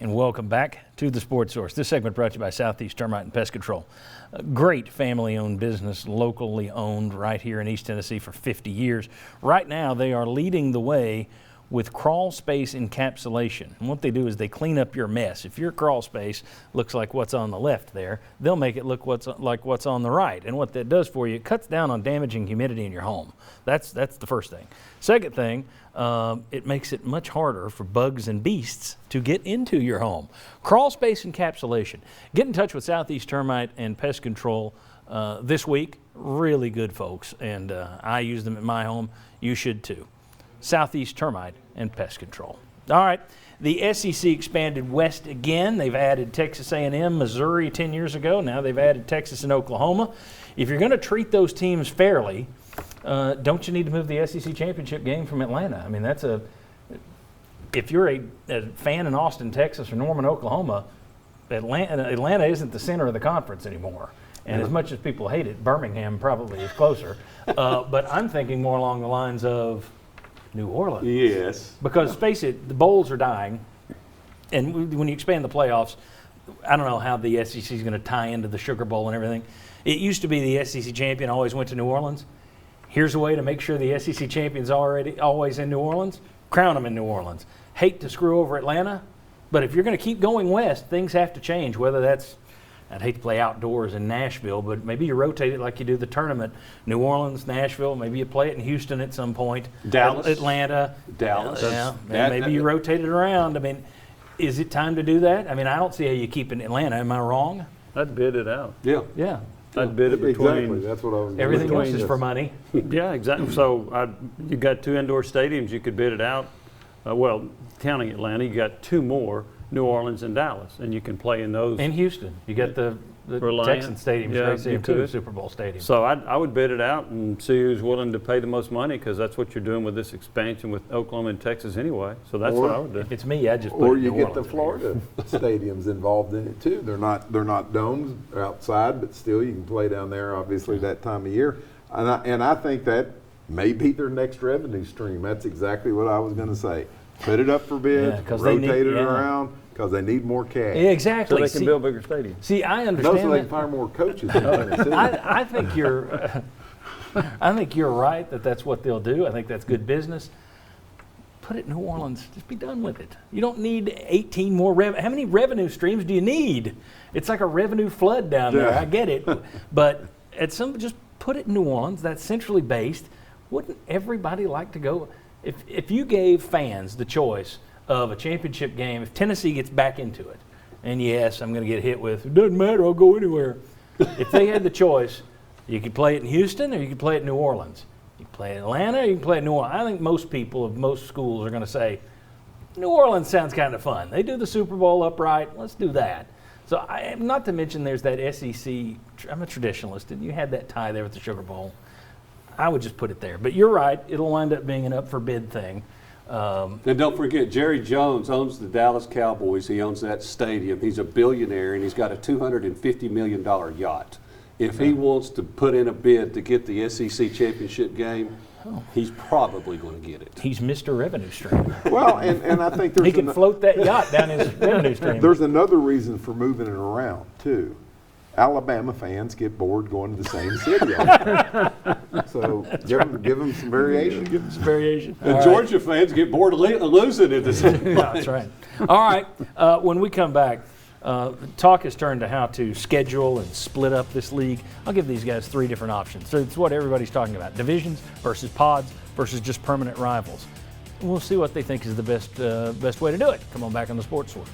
and welcome back to the Sports Source. This segment brought to you by Southeast Termite and Pest Control. A great family-owned business, locally owned right here in East Tennessee for 50 years. Right now, they are leading the way with crawl space encapsulation. And what they do is they clean up your mess. If your crawl space looks like what's on the left there, they'll make it look like what's on the right. And what that does for you, it cuts down on damaging humidity in your home. That's the first thing. Second thing, it makes it much harder for bugs and beasts to get into your home. Crawl space encapsulation. Get in touch with Southeast Termite and Pest Control this week. Really good folks, and I use them at my home. You should too. Southeast Termite and Pest Control. All right, the SEC expanded west again. They've added Texas A&M, Missouri 10 years ago. Now they've added Texas and Oklahoma. If you're going to treat those teams fairly, don't you need to move the SEC championship game from Atlanta? I mean, if you're a fan in Austin, Texas, or Norman, Oklahoma, Atlanta isn't the center of the conference anymore. And as much as people hate it, Birmingham probably is closer. But I'm thinking more along the lines of New Orleans. Yes. Because face it, the bowls are dying. And when you expand the playoffs, I don't know how the SEC is going to tie into the Sugar Bowl and everything. It used to be the SEC champion always went to New Orleans. Here's a way to make sure the SEC champion's always in New Orleans. Crown them in New Orleans. Hate to screw over Atlanta, but if you're going to keep going west, things have to change, whether that's, I'd hate to play outdoors in Nashville, but maybe you rotate it like you do the tournament. New Orleans, Nashville, maybe you play it in Houston at some point. Dallas. Atlanta. Dallas. Yeah, maybe you rotate it around. I mean, is it time to do that? I mean, I don't see how you keep it in Atlanta. Am I wrong? I'd bid it out. Yeah. Yeah. I'd bid it between. Exactly, that's what I was. Everything else is for money. Yeah, exactly. So you got 2 indoor stadiums. You could bid it out. Well, counting Atlanta, you got 2 more, New Orleans and Dallas, and you can play in those. In Houston, you got the Texan stadiums, Yeah, right? So you you have 2 could. Super Bowl stadiums. So I would bid it out and see who's willing to pay the most money, because that's what you're doing with this expansion with Oklahoma and Texas anyway. So that's what I would do. If it's me, I just put Or New you get the Orleans in Florida stadiums involved in it too. They're not domes, they're outside, but still you can play down there. Obviously that time of year, and I think that may be their next revenue stream. That's exactly what I was going to say. Put it up for bid, Yeah, 'cause they rotate it need- yeah. around because they need more cash. Yeah, exactly. So they can build bigger stadiums. See, I No, understand so they that. can hire more coaches. In Tennessee. I think I think you're right that that's what they'll do. I think that's good business. Put it in New Orleans. Just be done with it. You don't need 18 more How many revenue streams do you need? It's like a revenue flood down there. Yeah. I get it, but just put it in New Orleans. That's centrally based. Wouldn't everybody like to go? If you gave fans the choice of a championship game, if Tennessee gets back into it, and yes, I'm going to get hit with, it doesn't matter, I'll go anywhere. If they had the choice, you could play it in Houston or you could play it in New Orleans. You can play it in Atlanta or you can play it in New Orleans. I think most people of most schools are going to say, New Orleans sounds kind of fun. They do the Super Bowl upright. Let's do that. So not to mention there's that SEC, I'm a traditionalist, and you had that tie there with the Sugar Bowl. I would just put it there. But you're right, it'll wind up being an up for bid thing. And don't forget, Jerry Jones owns the Dallas Cowboys. He owns that stadium. He's a billionaire, and he's got a $250 million yacht. If he wants to put in a bid to get the SEC championship game, he's probably going to get it. He's Mr. Revenue Stream. Well, and I think there's He can float that yacht down his revenue stream. There's another reason for moving it around too. Alabama fans get bored going to the same city all the time. So give them some variation. Give him some variation. And All right. Georgia fans get bored of losing at the same Yeah, time. that's right. All right. When we come back, talk has turned to how to schedule and split up this league. I'll give these guys 3 different options. So it's what everybody's talking about: divisions versus pods versus just permanent rivals. We'll see what they think is the best way to do it. Come on back on the Sports Source.